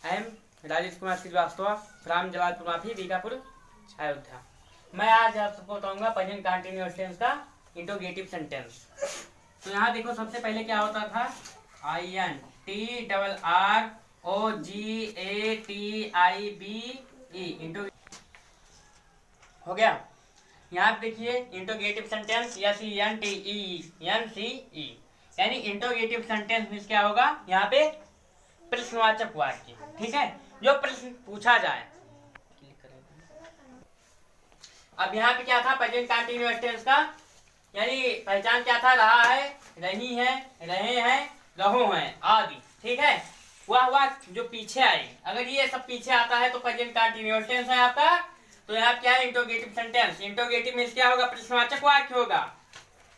I am Rajesh Kumar Shrivastava from Jalalpur Mafi Bikapur Ayodhya. मैं आज आप सबको बताऊंगा प्रेजेंट कंटिन्यूअस टेंस का इंट्रोगेटिव सेंटेंस। तो यहाँ देखो, सबसे पहले क्या होता था, I N T double R O G A T I B E intro हो गया। यहाँ पे देखिए interrogative sentence S E N T E N C E, यानी इंट्रोगेटिव सेंटेंस मीन्स क्या होगा, यहाँ पे प्रश्नवाचक वाक्य, ठीक है, जो प्रश्न पूछा जाए। अब यहाँ पे क्या था, प्रेजेंट कंटिन्यूअस टेंस का, यानी पहचान क्या था, रहा है, रही है, रहे हैं, रहो हैं आदि, ठीक है। वह जो पीछे आई, अगर ये सब पीछे आता है तो प्रेजेंट कंटिन्यूअस टेंस है आपका। तो यहाँ क्या है, इंट्रोगेटिव सेंटेंस। इंट्रोगेटिव मीन्स क्या होगा, प्रश्नवाचक वाक्य होगा,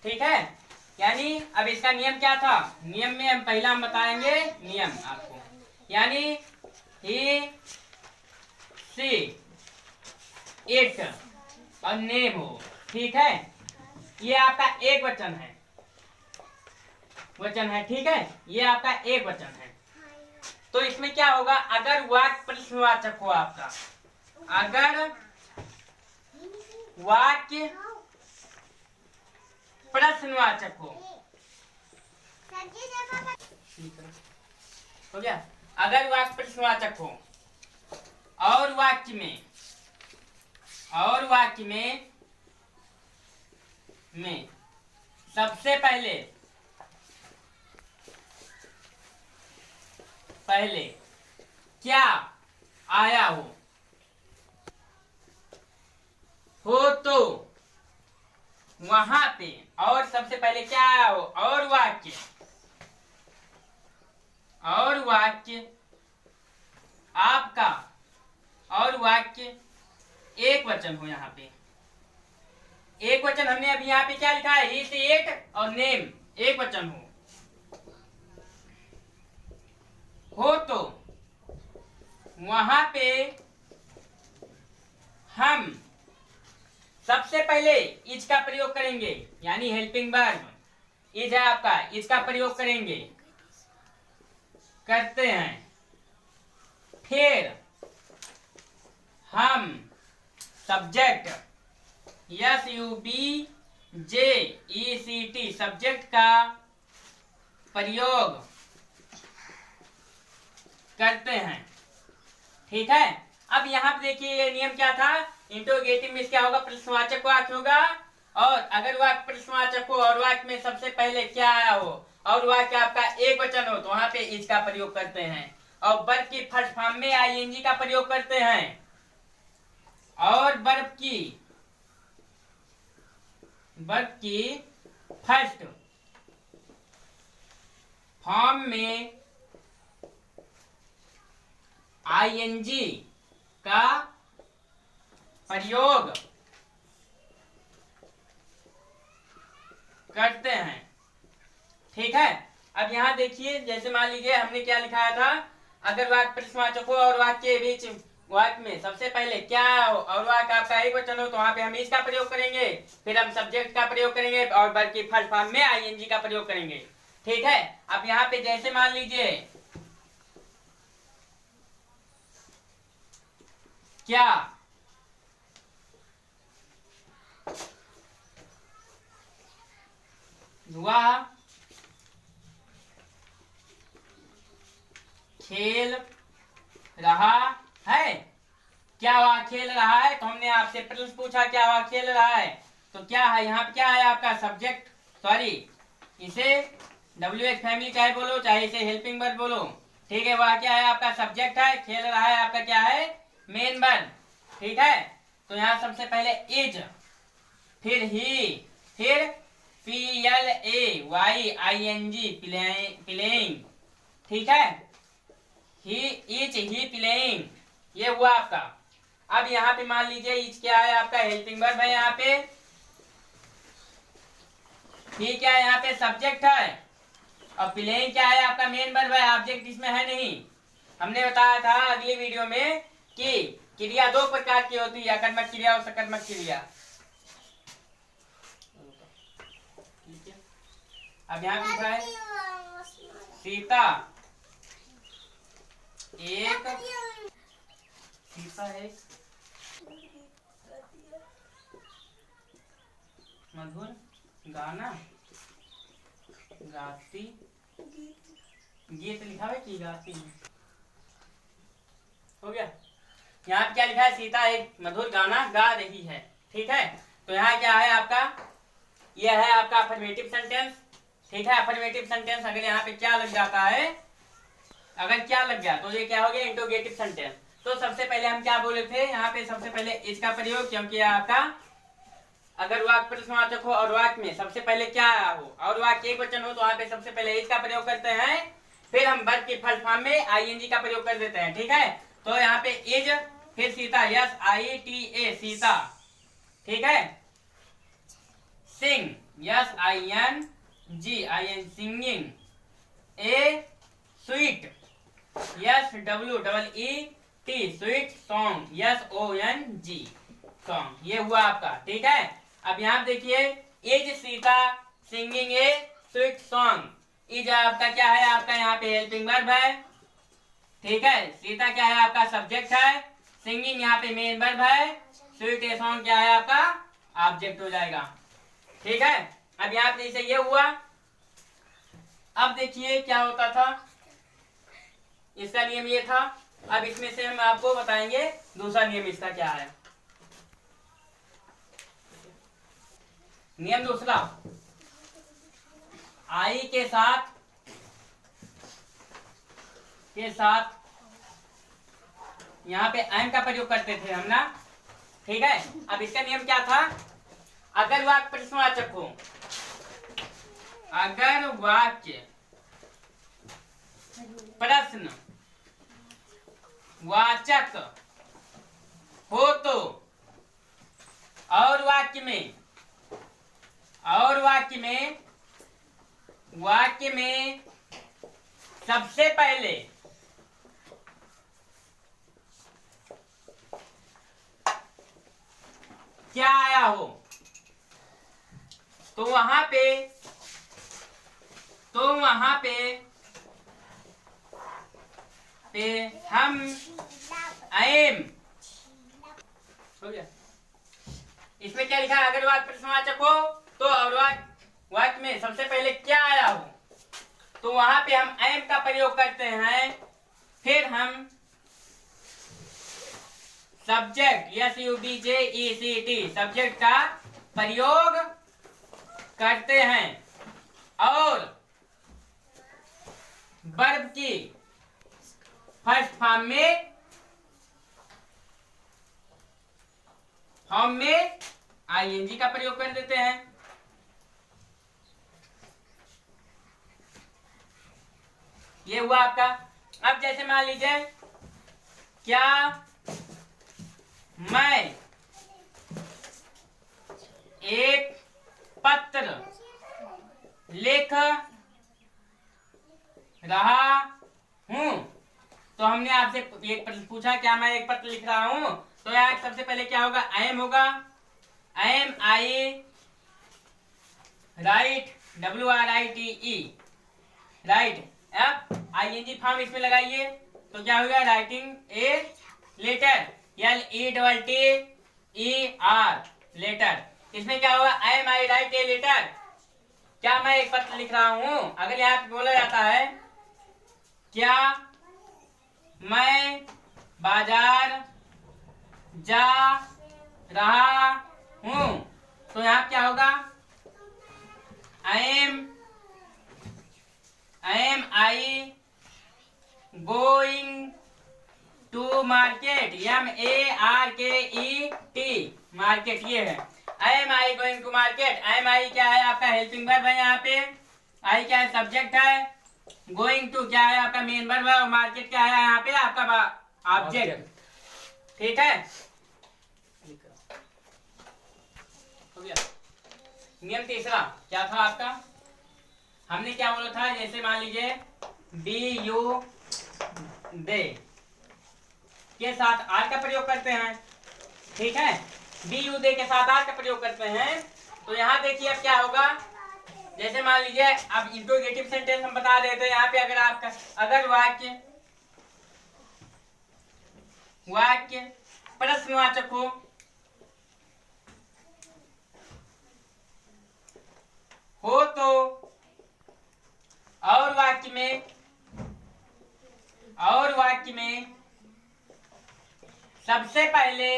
ठीक है। यानी अब इसका नियम क्या था, नियम में हम पहला बताएंगे नियम आपको, यानी ही सी इट और नेम हो, ठीक है। ये आपका एक वचन है, ठीक है, ये आपका एक वचन है। तो इसमें क्या होगा, अगर वाक्य प्रश्नवाचक हो आपका, अगर वाक्य प्रश्नवाचक हो गया, अगर वाक्य प्रश्नवाचक हो और वाक्य में सबसे पहले क्या आया हो तो वहां पे, और सबसे पहले क्या आया हो, और वाक्य आपका, और वाक्य एक वचन हो। यहाँ पे एक वचन, हमने अभी यहाँ पे क्या लिखा है, ही सी इट और नेम एक वचन हो तो वहां पे हम सबसे पहले इज का प्रयोग करेंगे, यानी हेल्पिंग वर्ब इज है आपका, इसका प्रयोग करते हैं। फिर हम subject S U B J E C T subject का प्रयोग करते हैं, ठीक है। अब यहाँ पे देखिए ये नियम क्या था, इंट्रोगेटिव में क्या होगा, प्रश्नवाचक वाक्य होगा, और अगर वाक्य प्रश्नवाचक हो और वाक्य में सबसे पहले क्या आया हो और वाक्य आपका एक वचन हो तो वहां पे इज का प्रयोग करते हैं, और वर्ब की फर्स्ट फॉर्म में आईएनजी का प्रयोग करते हैं, और वर्ब की फर्स्ट फॉर्म में आईएनजी का प्रयोग करते हैं, ठीक है। अब यहाँ देखिए, जैसे मान लीजिए हमने क्या लिखाया था, अगर वाक्य प्रश्नवाचक हो और वाक्य के बीच वाक्य में सबसे पहले क्या हो और वाक्य आपका एक वचन हो तो वहां पे हम इसका प्रयोग करेंगे, फिर हम सब्जेक्ट का प्रयोग करेंगे और वर्ब की फर्स्ट फॉर्म में आईएनजी का प्रयोग करेंगे, ठीक है। अब यहाँ पे जैसे मान लीजिए क्या वह खेल रहा है, क्या वह खेल रहा है, तो हमने आपसे प्रश्न पूछा क्या वह खेल रहा है, तो क्या है, यहाँ पे क्या है आपका सब्जेक्ट, सॉरी इसे WH फैमिली चाहे बोलो चाहे इसे हेल्पिंग वर्ब बोलो, ठीक है। वह क्या है आपका सब्जेक्ट है, खेल रहा है आपका क्या है, मेन वर्ब, ठीक है। तो यहाँ सबसे पहले इज, फिर ही, फिर PLAYING प्लेइंग, ठीक है, ही प्लेइंग, ये हुआ आपका। अब यहाँ पे मान लीजिए इज क्या है आपका, हेल्पिंग वर्ब है, यहाँ पे ही क्या है, यहाँ पे सब्जेक्ट है, और प्लेइंग क्या है आपका, मेन वर्ब है, ऑब्जेक्ट इसमें है नहीं। हमने बताया था अगली वीडियो में कि क्रिया दो प्रकार की होती है, कर्मक क्रिया और सकर्मक क्रिया। अब यहाँ लिखा है सीता एक सीता है मधुर गाना गाती गीत लिखा है कि गाती है। हो गया। यहाँ पे क्या लिखा है, सीता एक मधुर गाना गा रही है। ठीक है, तो यहाँ क्या है आपका, यह है आपका अफर्मेटिव सेंटेंस। ठीक है, अफर्मेटिव सेंटेंस अगर यहाँ पे क्या लग जाता है, अगर क्या लग गया तो ये क्या हो गया, इंट्रोगेटिव सेंटेंस। तो सबसे पहले हम क्या बोले थे यहाँ पे, सबसे पहले इसका प्रयोग, क्योंकि आपका अगर वाक्य प्रश्नवाचक हो और वाक्य में सबसे पहले क्या आया हो और वाक्य एक वचन हो तो वहां पे सबसे पहले इज का प्रयोग करते हैं, फिर हम वर्ब के फर्स्ट फॉर्म में आईएनजी का प्रयोग कर देते हैं। ठीक है, तो यहाँ पे इज, फिर Sita, S I T A Sita. ठीक है, sing, S I N G I N singing, a sweet, S W double E T sweet, song, S O N G song. ये हुआ आपका। ठीक है, अब यहाँ देखिए, is Sita singing a sweet song. Is आपका क्या है, आपका यहाँ पे हेल्पिंग वर्ब है। ठीक है, सीता क्या है आपका सब्जेक्ट है, सिंगिंग यहाँ पे मेन वर्ब है, स्वीट ए सॉन्ग क्या है आपका ऑब्जेक्ट हो जाएगा। ठीक है, अब यहाँ पे जैसे ये हुआ। अब देखिए क्या होता था, इसका नियम ये था। अब इसमें से हम आपको बताएंगे दूसरा नियम इसका क्या है। नियम दूसरा, आई के साथ यहाँ पे एम का प्रयोग करते थे हम ना। ठीक है, अब इसका नियम क्या था, अगर वाक्य प्रश्नवाचक हो, अगर वाक्य प्रश्न वाचक हो तो और वाक्य में सबसे पहले क्या आया हो तो वहां पे हम एम, हो गया। इसमें क्या लिखा है, अगर वाक्य प्रश्नवाचक हो तो और वाक्य में सबसे पहले क्या आया हो तो वहां पे हम एम का प्रयोग करते हैं, फिर हम subject, S U B J E C T, subject का प्रयोग करते हैं और वर्ब की फर्स्ट फॉर्म में आईएनजी का प्रयोग कर देते हैं। ये हुआ आपका। अब जैसे मान लीजिए, क्या मैं एक पत्र लिख रहा हूं, तो हमने आपसे एक प्रश्न पूछा, क्या मैं एक पत्र लिख रहा हूं, तो यहाँ सबसे पहले क्या होगा, एम होगा, am I write, W R I T E write. अब आईएनजी फॉर्म इसमें लगाइए तो क्या होगा, writing a letter, L E double T E R letter. इसमें क्या होगा, am I write a letter, क्या मैं एक पत्र लिख रहा हूं। अगर यहाँ पे बोला जाता है क्या मैं बाजार जा रहा हूं, तो यहाँ क्या होगा, am I going to market, M A R K E T market, ये है am I going to market. Am I क्या है आपका हेल्पिंग वर्ब है, यहाँ पे आई क्या है सब्जेक्ट है, गोइंग टू क्या है आपका मेन वर्ब है और मार्केट क्या है यहाँ पे आपका ऑब्जेक्ट। ठीक है, हो गया। नियम तीसरा क्या था आपका, हमने क्या बोला था, जैसे मान लीजिए बी यू दे के साथ आर का प्रयोग करते हैं। ठीक है, बी यू दे के साथ आर का प्रयोग करते हैं, तो यहाँ देखिए अब क्या होगा, जैसे मान लीजिए अब इंट्रोगेटिव सेंटेंस हम बता रहे थे, यहाँ पे अगर आपका अगर वाक्य वाक्य प्रश्नवाचक हो तो और वाक्य में सबसे पहले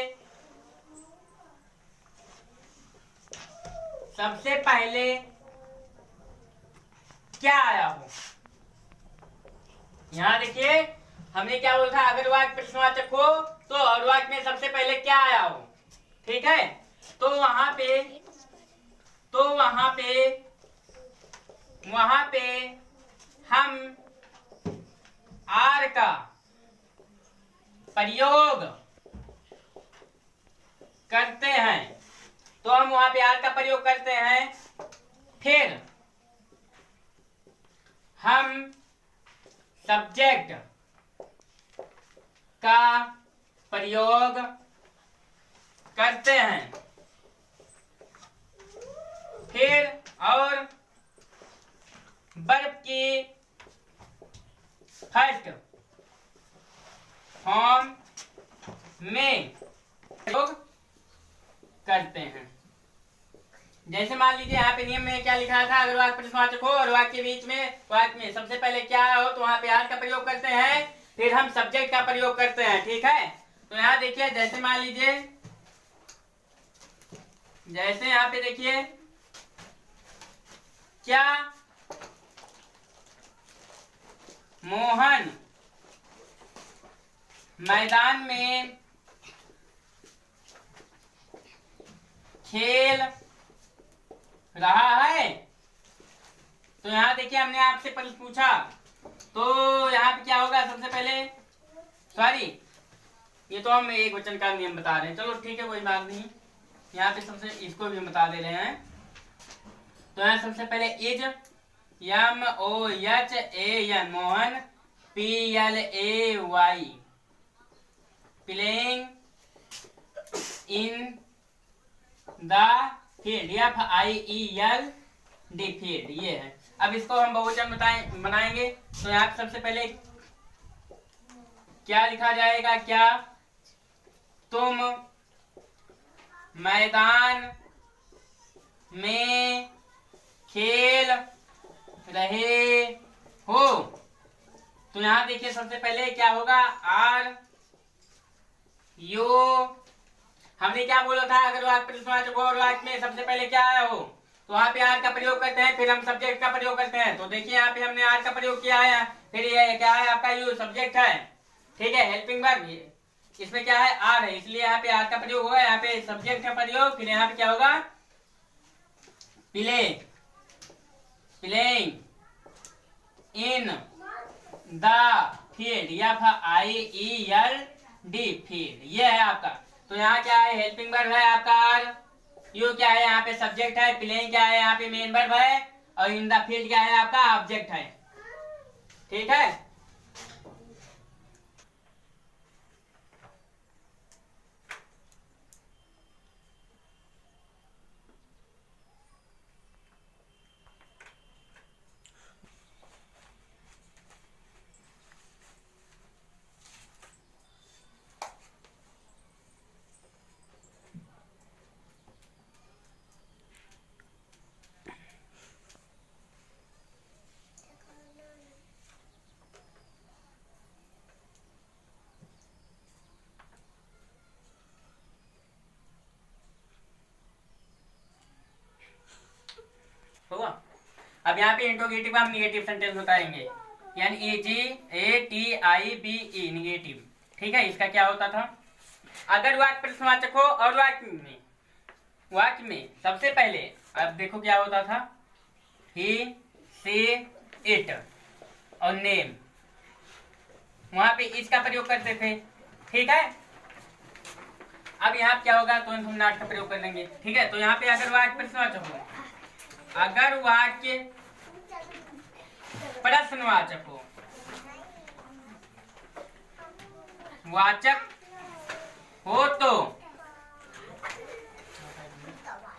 क्या आया हो। यहां देखिए हमने क्या बोला था, अगर वाक्य प्रश्नवाचक हो तो और वाक्य में सबसे पहले क्या आया हो। ठीक है, तो वहां पे हम आर का प्रयोग करते हैं, तो हम वहां पे आर का प्रयोग करते हैं। फिर हम सब्जेक्ट का प्रयोग करते हैं। फिर और वर्ब की फर्स्ट फॉर्म में प्रयोग करते हैं। जैसे मान लीजिए यहाँ पे नियम में क्या लिखा था, अगर वाक्य प्रश्नवाचक हो और वाक्य के बीच में वाक्य में सबसे पहले क्या हो तो वहां पे आर का प्रयोग करते हैं, फिर हम सब्जेक्ट का प्रयोग करते हैं। ठीक है, तो यहाँ देखिए जैसे मान लीजिए, जैसे यहाँ पे देखिए क्या मोहन मैदान में खेल रहा है। तो यहाँ देखिए हमने आपसे प्रश्न पूछा, तो यहाँ पे क्या होगा, सबसे पहले सॉरी ये तो हम एक वचन का नियम बता रहे हैं, चलो ठीक है कोई बात नहीं, यहाँ पे सबसे इसको भी हम बता दे रहे हैं। तो यहाँ सबसे पहले is MOHAN Mohan PLAY playing in the field FIELD field, ये है। अब इसको हम बहुवचन बनाएंगे, तो यहाँ पे सबसे पहले क्या लिखा जाएगा, क्या तुम मैदान में खेल रहे हो। तो यहाँ देखिए सबसे पहले क्या होगा, आर यू, हमने क्या बोला था, अगर वाक्य प्रश्नवाचक हो और वाक्य में सबसे पहले क्या आया हो तो वहां पे आर का प्रयोग करते हैं, फिर हम सब्जेक्ट का प्रयोग करते हैं। तो देखिए यहाँ पे हमने आर का प्रयोग किया है, फिर ये क्या है आपका यू सब्जेक्ट है। ठीक है, हेल्पिंग वर्ब, इसमें क्या है आर है, इसलिए यहाँ पे आर का प्रयोग होगा, यहाँ पे सब्जेक्ट का प्रयोग, फिर यहाँ पे क्या होगा playing in the field FIELD field, ये है आपका। तो यहाँ क्या है, हेल्पिंग वर्ब है आपका आर, यू क्या है यहाँ पे सब्जेक्ट है, प्लेइंग क्या है यहाँ पे मेन वर्ब है, और इन द फील्ड क्या है आपका ऑब्जेक्ट है। ठीक है, होगा। अब यहाँ पे इंट्रोगेटिव हम निगेटिव सेंटेंस बताएंगे, यानी NEGATIVE निगेटिव। ठीक है, इसका क्या होता था, अगर वाक्य प्रश्नवाचक हो और वाक्य में सबसे पहले, अब देखो क्या होता था, ही सी इट और नेम, वहां पे इसका प्रयोग करते थे। ठीक है, अब यहाँ क्या होगा, तो हम नॉट का प्रयोग कर लेंगे। ठीक है, तो यहाँ पे अगर वाक्य प्रश्नवाचक हो, अगर वाक्य प्रश्नवाचक हो, वाचक हो तो